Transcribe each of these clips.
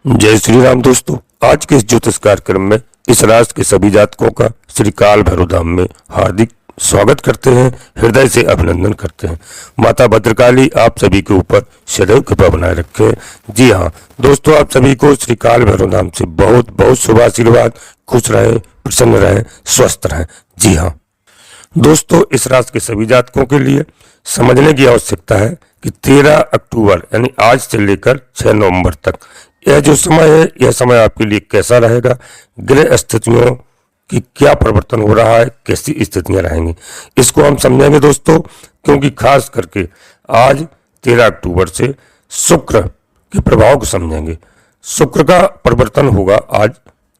जय श्री राम दोस्तों। आज के इस ज्योतिष कार्यक्रम में इस राशि के सभी जातकों का श्री काल भैरव धाम में हार्दिक स्वागत करते हैं, हृदय से अभिनंदन करते हैं। माता भद्रकाली आप सभी के ऊपर सदैव कृपा बनाए रखे। जी हाँ दोस्तों, आप सभी को श्री काल भैरव धाम से बहुत बहुत शुभ आशीर्वाद। खुश रहें, प्रसन्न रहें, स्वस्थ रहें। जी हाँ दोस्तों, इस राशि के सभी जातकों के लिए समझने की आवश्यकता है कि 13 अक्टूबर यानी आज से लेकर 6 नवंबर तक यह जो समय है, यह समय आपके लिए कैसा रहेगा, ग्रह स्थितियों की क्या परिवर्तन हो रहा है, कैसी स्थितियां रहेंगी, इसको हम समझेंगे दोस्तों। क्योंकि खास करके आज 13 अक्टूबर से शुक्र के प्रभाव को समझेंगे। शुक्र का परिवर्तन होगा आज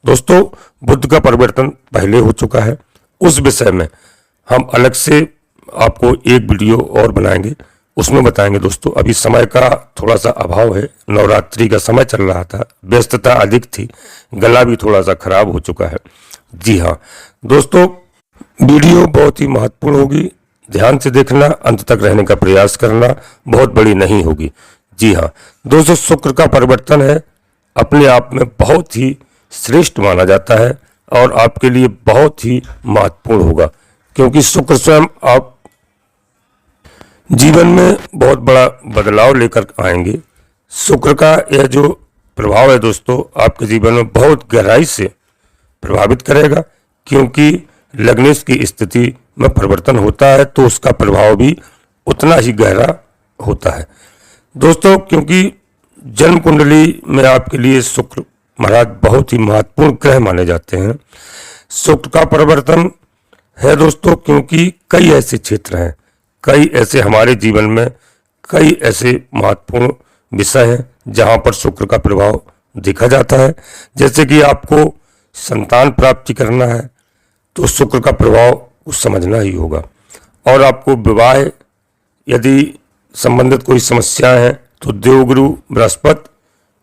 दोस्तों। बुध का परिवर्तन पहले हो चुका है, उस विषय में हम अलग से आपको एक वीडियो और बनाएंगे, उसमें बताएंगे दोस्तों। अभी समय का थोड़ा सा अभाव है, नवरात्रि का समय चल रहा था, व्यस्तता अधिक थी, गला भी थोड़ा सा खराब हो चुका है। जी हाँ दोस्तों, वीडियो बहुत ही महत्वपूर्ण होगी, ध्यान से देखना, अंत तक रहने का प्रयास करना, बहुत बड़ी नहीं होगी। जी हाँ दोस्तों, शुक्र का परिवर्तन है, अपने आप में बहुत ही श्रेष्ठ माना जाता है और आपके लिए बहुत ही महत्वपूर्ण होगा। क्योंकि शुक्र स्वयं आप जीवन में बहुत बड़ा बदलाव लेकर आएंगे। शुक्र का यह जो प्रभाव है दोस्तों, आपके जीवन में बहुत गहराई से प्रभावित करेगा। क्योंकि लग्नेश की स्थिति में परिवर्तन होता है तो उसका प्रभाव भी उतना ही गहरा होता है दोस्तों। क्योंकि जन्म कुंडली में आपके लिए शुक्र महाराज बहुत ही महत्वपूर्ण ग्रह माने जाते हैं। शुक्र का परिवर्तन है दोस्तों, क्योंकि कई ऐसे क्षेत्र हैं, कई ऐसे हमारे जीवन में कई ऐसे महत्वपूर्ण विषय हैं जहां पर शुक्र का प्रभाव देखा जाता है। जैसे कि आपको संतान प्राप्ति करना है तो शुक्र का प्रभाव को समझना ही होगा। और आपको विवाह यदि संबंधित कोई समस्याएं हैं तो देवगुरु बृहस्पति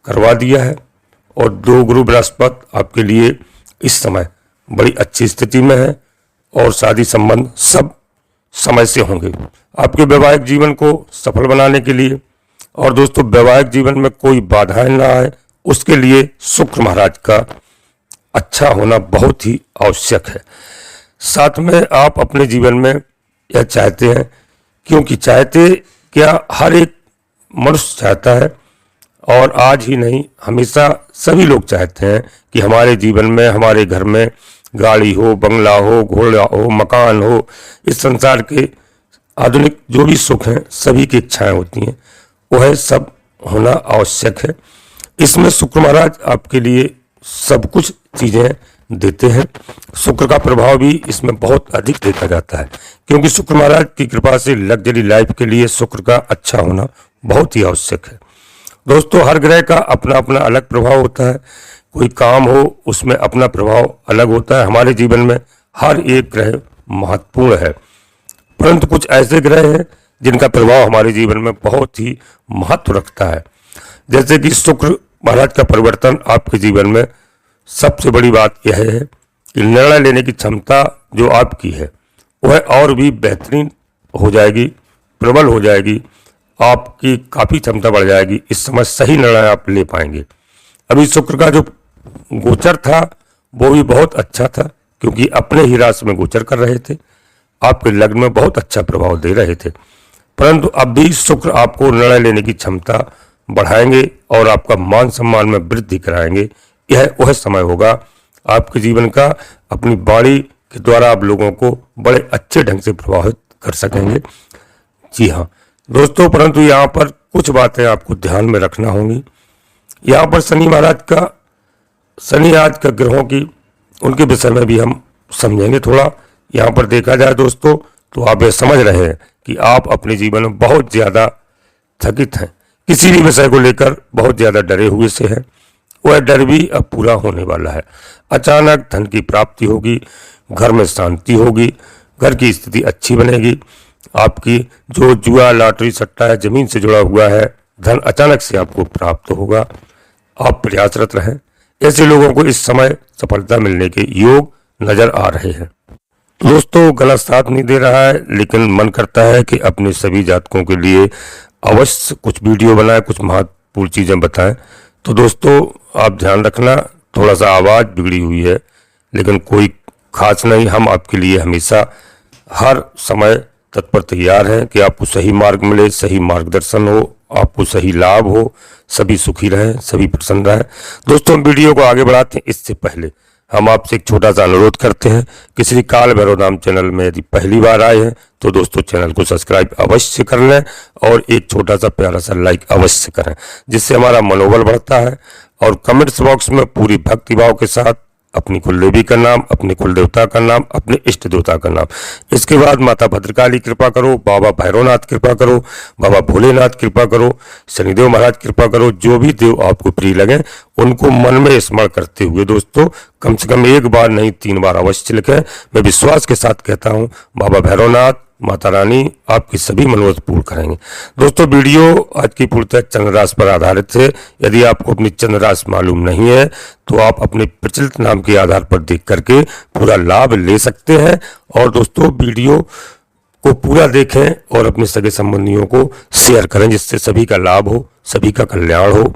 करवा दिया है, और देवगुरु बृहस्पति आपके लिए इस समय बड़ी अच्छी स्थिति में है और शादी संबंध सब समय से होंगे। आपके वैवाहिक जीवन को सफल बनाने के लिए और दोस्तों वैवाहिक जीवन में कोई बाधाएं ना आए, उसके लिए शुक्र महाराज का अच्छा होना बहुत ही आवश्यक है। साथ में आप अपने जीवन में यह चाहते हैं, क्योंकि चाहते क्या हर एक मनुष्य चाहता है, और आज ही नहीं हमेशा सभी लोग चाहते हैं कि हमारे जीवन में, हमारे घर में गाड़ी हो, बंगला हो, घोड़ा हो, मकान हो, इस संसार के आधुनिक जो भी सुख हैं सभी की इच्छाएं होती हैं, वह सब होना आवश्यक है। इसमें शुक्र महाराज आपके लिए सब कुछ चीज़ें देते हैं। शुक्र का प्रभाव भी इसमें बहुत अधिक देखा जाता है, क्योंकि शुक्र महाराज की कृपा से लग्जरी लाइफ के लिए शुक्र का अच्छा होना बहुत ही आवश्यक है दोस्तों। हर ग्रह का अपना अपना अलग प्रभाव होता है, कोई काम हो उसमें अपना प्रभाव अलग होता है। हमारे जीवन में हर एक ग्रह महत्वपूर्ण है, परंतु कुछ ऐसे ग्रह हैं जिनका प्रभाव हमारे जीवन में बहुत ही महत्व रखता है। जैसे कि शुक्र महाराज का परिवर्तन आपके जीवन में सबसे बड़ी बात यह है कि निर्णय लेने की क्षमता जो आपकी है वह और भी बेहतरीन हो जाएगी, प्रबल हो जाएगी, आपकी काफ़ी क्षमता बढ़ जाएगी। इस समय सही निर्णय आप ले पाएंगे। अभी शुक्र का जो गोचर था वो भी बहुत अच्छा था, क्योंकि अपने ही राशि में गोचर कर रहे थे, आपके लग्न में बहुत अच्छा प्रभाव दे रहे थे। परंतु अब भी शुक्र आपको निर्णय लेने की क्षमता बढ़ाएंगे और आपका मान सम्मान में वृद्धि कराएंगे। यह वह समय होगा आपके जीवन का, अपनी वाणी के द्वारा आप लोगों को बड़े अच्छे ढंग से प्रभावित कर सकेंगे। जी हाँ दोस्तों, परंतु यहाँ पर कुछ बातें आपको ध्यान में रखना होंगी। यहाँ पर शनि महाराज का, शनि आज का ग्रहों की, उनके विषय में भी हम समझेंगे थोड़ा। यहाँ पर देखा जाए दोस्तों तो आप ये समझ रहे हैं कि आप अपने जीवन में बहुत ज़्यादा थकित हैं, किसी भी विषय को लेकर बहुत ज़्यादा डरे हुए से हैं। वह डर भी अब पूरा होने वाला है। अचानक धन की प्राप्ति होगी, घर में शांति होगी, घर की स्थिति अच्छी बनेगी। आपकी जो जुआ, लॉटरी, सट्टा है, जमीन से जुड़ा हुआ है, धन अचानक से आपको प्राप्त होगा। आप प्रयासरत रहें। ऐसे लोगों को इस समय सफलता मिलने के योग नजर आ रहे हैं दोस्तों। गला साथ नहीं दे रहा है, लेकिन मन करता है कि अपने सभी जातकों के लिए अवश्य कुछ वीडियो बनाएं, कुछ महत्वपूर्ण चीज़ें बताएं। तो दोस्तों आप ध्यान रखना, थोड़ा सा आवाज़ बिगड़ी हुई है, लेकिन कोई खास नहीं। हम आपके लिए हमेशा हर समय तत्पर तैयार हैं कि आपको सही मार्ग मिले, सही मार्गदर्शन हो, आपको सही लाभ हो, सभी सुखी रहें, सभी प्रसन्न रहें। दोस्तों, वीडियो को आगे बढ़ाते हैं इससे पहले हम आपसे एक छोटा सा अनुरोध करते हैं कि श्री काल भैरव धाम चैनल में यदि पहली बार आए हैं तो दोस्तों चैनल को सब्सक्राइब अवश्य कर लें और एक छोटा सा प्यारा सा लाइक अवश्य करें, जिससे हमारा मनोबल बढ़ता है। और कमेंट्स बॉक्स में पूरी भक्तिभाव के साथ अपनी कुलदेवी का नाम, अपने कुल देवता का नाम, अपने इष्ट देवता का नाम, इसके बाद माता भद्रकाली कृपा करो, बाबा भैरवनाथ कृपा करो, बाबा भोलेनाथ कृपा करो, शनिदेव महाराज कृपा करो, जो भी देव आपको प्रिय लगे उनको मन में स्मरण करते हुए दोस्तों कम से कम एक बार नहीं 3 बार अवश्य लिखें। मैं विश्वास के साथ कहता हूँ बाबा भैरवनाथ, माता रानी आपकी सभी मनोरथ पूर्ण करेंगे। दोस्तों, वीडियो आज की पूर्णतः चंद्र राशि पर आधारित है। यदि आपको अपनी चंद्र राशि मालूम नहीं है तो आप अपने प्रचलित नाम के आधार पर देख करके पूरा लाभ ले सकते हैं। और दोस्तों, वीडियो को पूरा देखें और अपने सगे संबंधियों को शेयर करें, जिससे सभी का लाभ हो, सभी का कल्याण हो।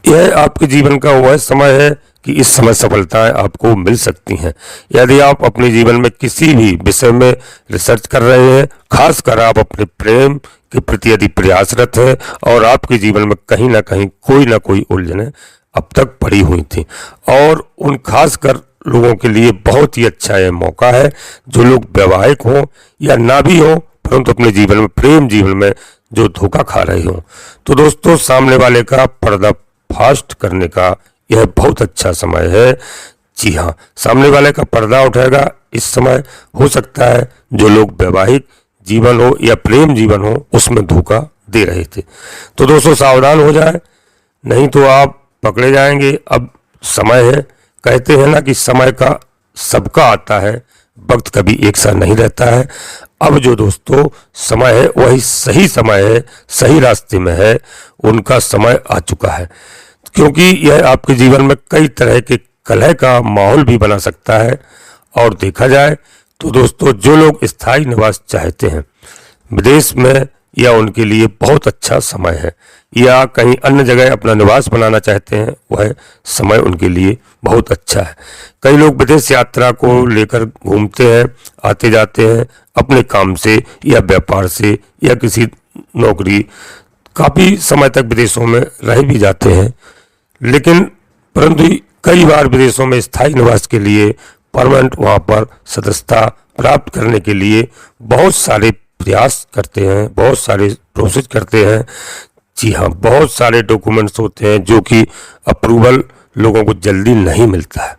यह आपके जीवन का वह समय है कि इस समय सफलताएं आपको मिल सकती हैं। यदि आप अपने जीवन में किसी भी विषय में रिसर्च कर रहे हैं, खासकर आप अपने प्रेम के प्रति यदि प्रयासरत हैं और आपके जीवन में कहीं ना कोई उलझनें अब तक पड़ी हुई थी, और उन खासकर लोगों के लिए बहुत ही अच्छा यह मौका है जो लोग वैवाहिक हों या ना भी हों, परंतु अपने जीवन में, प्रेम जीवन में जो धोखा खा रहे हों, तो दोस्तों सामने वाले का पर्दा फास्ट करने का यह बहुत अच्छा समय है। जी हाँ, सामने वाले का पर्दा उठेगा। इस समय हो सकता है जो लोग वैवाहिक जीवन हो या प्रेम जीवन हो उसमें धोखा दे रहे थे, तो दोस्तों सावधान हो जाए, नहीं तो आप पकड़े जाएंगे। अब समय है, कहते हैं ना कि समय का सबका आता है, वक्त कभी एक सा नहीं रहता है। अब जो दोस्तों समय है वही सही समय है, सही रास्ते में है, उनका समय आ चुका है, क्योंकि यह आपके जीवन में कई तरह के कलह का माहौल भी बना सकता है। और देखा जाए तो दोस्तों जो लोग स्थायी निवास चाहते हैं विदेश में, या उनके लिए बहुत अच्छा समय है, या कहीं अन्य जगह अपना निवास बनाना चाहते हैं, वह समय उनके लिए बहुत अच्छा है। कई लोग विदेश यात्रा को लेकर घूमते हैं, आते जाते हैं अपने काम से या व्यापार से या किसी नौकरी, काफ़ी समय तक विदेशों में रह भी जाते हैं, लेकिन परंतु कई बार विदेशों में स्थायी निवास के लिए, परमानेंट वहाँ पर सदस्यता प्राप्त करने के लिए बहुत सारे प्रयास करते हैं, बहुत सारे प्रोसेस करते हैं। जी हाँ, बहुत सारे डॉक्यूमेंट्स होते हैं जो कि अप्रूवल लोगों को जल्दी नहीं मिलता है,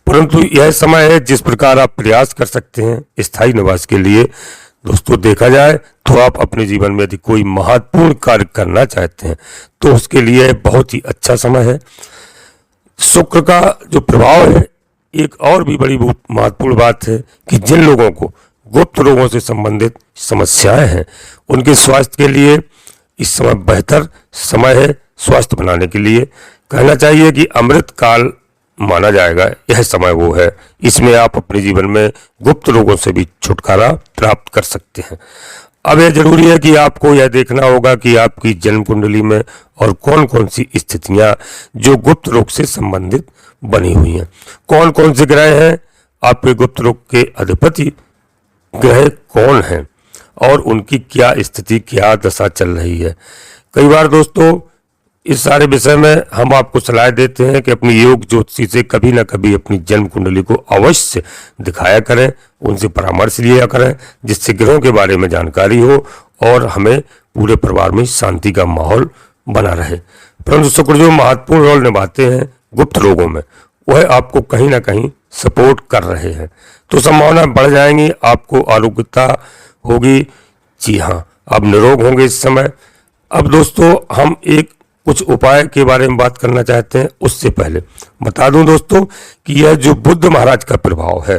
परंतु यह समय है जिस प्रकार आप प्रयास कर सकते हैं स्थायी निवास के लिए। दोस्तों देखा जाए तो आप अपने जीवन में यदि कोई महत्वपूर्ण कार्य करना चाहते हैं तो उसके लिए बहुत ही अच्छा समय है। शुक्र का जो प्रभाव है, एक और भी बड़ी महत्वपूर्ण बात है कि जिन लोगों को गुप्त रोगों से संबंधित समस्याएं हैं उनके स्वास्थ्य के लिए इस समय बेहतर समय है। स्वास्थ्य बनाने के लिए कहना चाहिए कि अमृत काल माना जाएगा, यह समय वो है, इसमें आप अपने जीवन में गुप्त रोगों से भी छुटकारा प्राप्त कर सकते हैं। अब यह जरूरी है कि आपको यह देखना होगा कि आपकी जन्म कुंडली में और कौन कौन सी स्थितियां जो गुप्त रोग से संबंधित बनी हुई हैं, कौन कौन से ग्रह हैं, आपके गुप्त रोग के अधिपति ग्रह कौन हैं और उनकी क्या स्थिति, क्या दशा चल रही है। कई बार दोस्तों इस सारे विषय में हम आपको सलाह देते हैं कि अपनी योग ज्योतिषी से कभी ना कभी अपनी जन्म कुंडली को अवश्य दिखाया करें, उनसे परामर्श लिया करें, जिससे ग्रहों के बारे में जानकारी हो और हमें पूरे परिवार में शांति का माहौल बना रहे। परंतु शुक्र जो महत्वपूर्ण रोल निभाते हैं गुप्त रोगों में, वह आपको कहीं ना कहीं सपोर्ट कर रहे हैं, तो संभावना बढ़ जाएंगी, आपको आरोग्यता होगी। जी हाँ, आप निरोग होंगे इस समय। अब दोस्तों हम एक कुछ उपाय के बारे में बात करना चाहते हैं, उससे पहले बता दूं दोस्तों कि यह जो बुद्ध महाराज का प्रभाव है,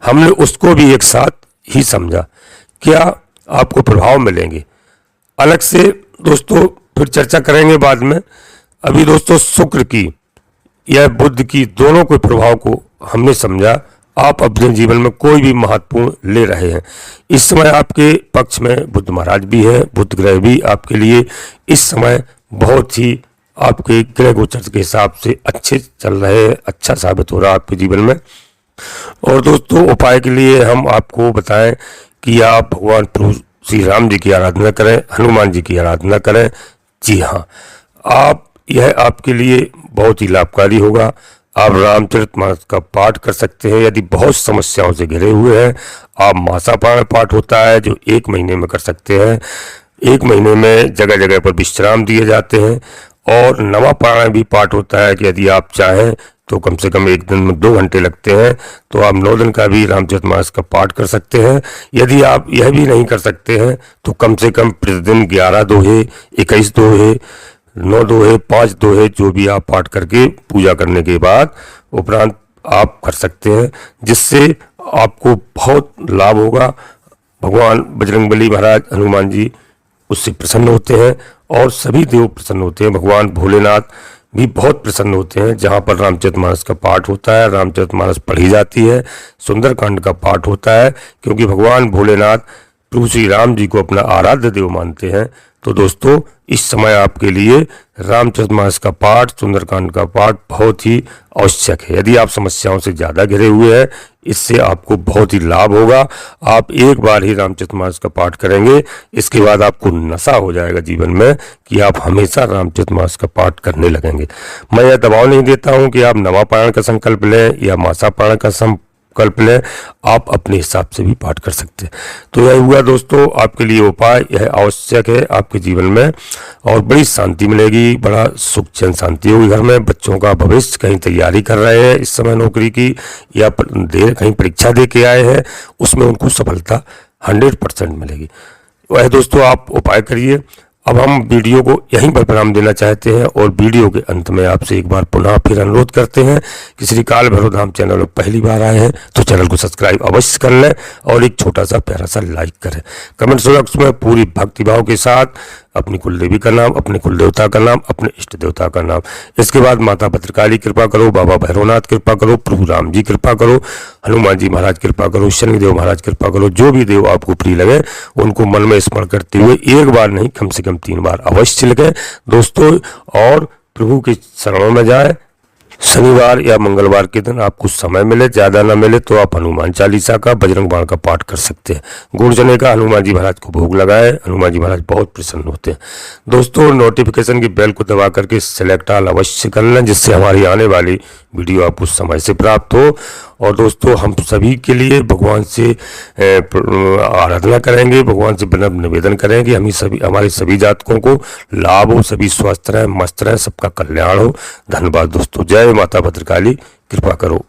हमने उसको भी एक साथ ही समझा। क्या आपको प्रभाव मिलेंगे अलग से दोस्तों फिर चर्चा करेंगे बाद में। अभी दोस्तों शुक्र की या बुद्ध की दोनों के प्रभाव को हमने समझा। आप अपने जीवन में कोई भी महत्वपूर्ण ले रहे हैं, इस समय आपके पक्ष में बुद्ध महाराज भी हैं, बुद्ध ग्रह भी आपके लिए इस समय बहुत ही आपके ग्रह गोचर के हिसाब से अच्छे चल रहे हैं, अच्छा साबित हो रहा है आपके जीवन में। और दोस्तों उपाय के लिए हम आपको बताएं कि आप भगवान प्रभु श्री राम जी की आराधना करें, हनुमान जी की आराधना करें। जी हाँ, यह आपके लिए बहुत ही लाभकारी होगा। आप रामचरितमानस का पाठ कर सकते हैं यदि बहुत समस्याओं से घिरे हुए हैं। आप मासापाण पाठ होता है जो 1 महीने में कर सकते हैं। 1 महीने में जगह जगह पर विश्राम दिए जाते हैं। और नवापारायण भी पाठ होता है कि यदि आप चाहें तो कम से कम 1 दिन में 2 घंटे लगते हैं, तो आप 9 दिन का भी रामचरितमानस का पाठ कर सकते हैं। यदि आप यह भी नहीं कर सकते हैं तो कम से कम प्रतिदिन 11 दोहे, 21 दोहे, 9 दोहे, 5 दोहे जो भी आप पाठ करके पूजा करने के बाद उपरांत आप कर सकते हैं, जिससे आपको बहुत लाभ होगा। भगवान बजरंगबली महाराज, हनुमान जी उससे प्रसन्न होते हैं और सभी देव प्रसन्न होते हैं। भगवान भोलेनाथ भी बहुत प्रसन्न होते हैं। जहाँ पर रामचरितमानस का पाठ होता है, रामचरितमानस पढ़ी जाती है, सुंदरकांड का पाठ होता है, क्योंकि भगवान भोलेनाथ प्रभु श्री राम जी को अपना आराध्य देव मानते हैं। तो दोस्तों इस समय आपके लिए रामचरितमानस का पाठ, सुंदरकांड का पाठ बहुत ही आवश्यक है। यदि आप समस्याओं से ज़्यादा घिरे हुए हैं, इससे आपको बहुत ही लाभ होगा। आप एक बार ही रामचरितमानस का पाठ करेंगे, इसके बाद आपको नशा हो जाएगा जीवन में कि आप हमेशा रामचरितमानस का पाठ करने लगेंगे। मैं यह दबाव नहीं देता हूँ कि आप नवापारायण का संकल्प लें या मासापारायण का संकल्प लें, आप अपने हिसाब से भी पाठ कर सकते हैं। तो यह हुआ दोस्तों आपके लिए उपाय, यह आवश्यक है आपके जीवन में, और बड़ी शांति मिलेगी, बड़ा सुख चैन शांति होगी घर में। बच्चों का भविष्य, कहीं तैयारी कर रहे हैं इस समय नौकरी की, या कहीं परीक्षा दे के आए हैं, उसमें उनको सफलता 100% मिलेगी। वह दोस्तों आप उपाय करिए। अब हम वीडियो को यहीं पर विराम देना चाहते हैं और वीडियो के अंत में आपसे एक बार पुनः फिर अनुरोध करते हैं कि श्री काल भैरव धाम चैनल में पहली बार आए हैं तो चैनल को सब्सक्राइब अवश्य कर लें और एक छोटा सा प्यारा सा लाइक करें। कमेंट बॉक्स में पूरी भक्तिभाव के साथ अपनी कुलदेवी का नाम, अपने कुलदेवता का नाम, अपने इष्ट देवता का नाम, इसके बाद माता भद्रकाली कृपा करो, बाबा भैरवनाथ कृपा करो, प्रभु राम जी कृपा करो, हनुमान जी महाराज कृपा करो, शनिदेव महाराज कृपा करो, जो भी देव आपको प्रिय लगे उनको मन में स्मरण करते हुए एक बार नहीं कम से कम 3 बार अवश्य लिखें दोस्तों, और प्रभु के शरणों में जाए। शनिवार या मंगलवार के दिन आपको समय मिले, ज़्यादा ना मिले तो आप हनुमान चालीसा का, बजरंग बाण का पाठ कर सकते हैं। गुड़ चने का हनुमान जी महाराज को भोग लगाए, हनुमान जी महाराज बहुत प्रसन्न होते हैं। दोस्तों नोटिफिकेशन की बेल को दबा करके सेलेक्ट ऑल अवश्य कर लें, जिससे हमारी आने वाली वीडियो आपको समय से प्राप्त हो। और दोस्तों हम सभी के लिए भगवान से आराधना करेंगे, भगवान से विनम्र निवेदन करेंगे, हमारे सभी जातकों को लाभ हो, सभी स्वस्थ रहें, मस्त रहें, सबका कल्याण हो। धन्यवाद दोस्तों। जय माता भद्रकाली, कृपा करो।